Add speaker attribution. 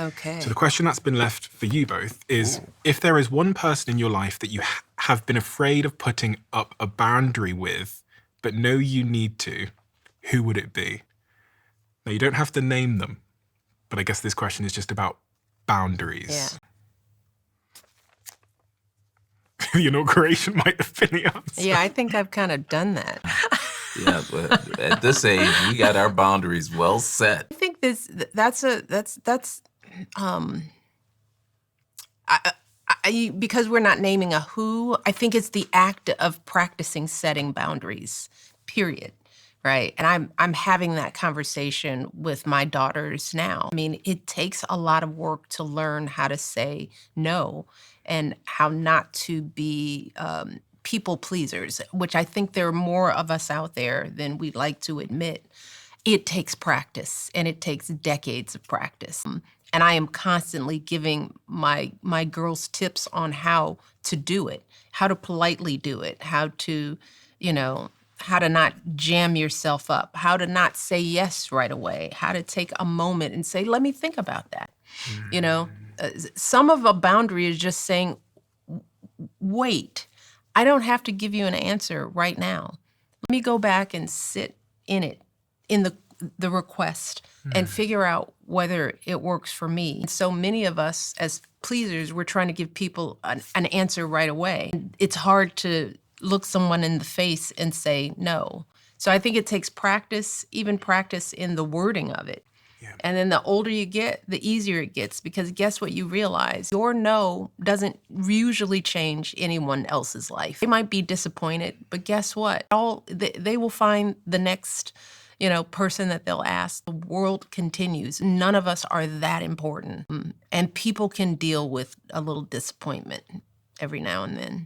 Speaker 1: Okay.
Speaker 2: So the question that's been left for you both is, if there is one person in your life that you have been afraid of putting up a boundary with, but know you need to, who would it be? Now, you don't have to name them, but I guess this question is just about boundaries. The inauguration might have been the answer.
Speaker 1: Yeah, I think I've kind of done that.
Speaker 3: Yeah, but at this age, we got our boundaries well set.
Speaker 1: I think because we're not naming a who, I think it's the act of practicing setting boundaries, period. Right. And I'm having that conversation with my daughters now. I mean, it takes a lot of work to learn how to say no and how not to be people pleasers, which I think there are more of us out there than we'd like to admit. It takes practice, and it takes decades of practice. And I am constantly giving my girls tips on how to do it, how to politely do it, how to, how to not jam yourself up, how to not say yes right away, how to take a moment and say, let me think about that. Some of a boundary is just saying, wait, I don't have to give you an answer right now. Let me go back and sit in it, in the request, and figure out whether it works for me. And so many of us as pleasers, we're trying to give people an answer right away. It's hard to look someone in the face and say no. So I think it takes practice, even practice in the wording of it. Yeah. And then the older you get, the easier it gets, because guess what you realize? Your no doesn't usually change anyone else's life. They might be disappointed, but guess what? They will find the next person that they'll ask. The world continues. None of us are that important. And people can deal with a little disappointment every now and then.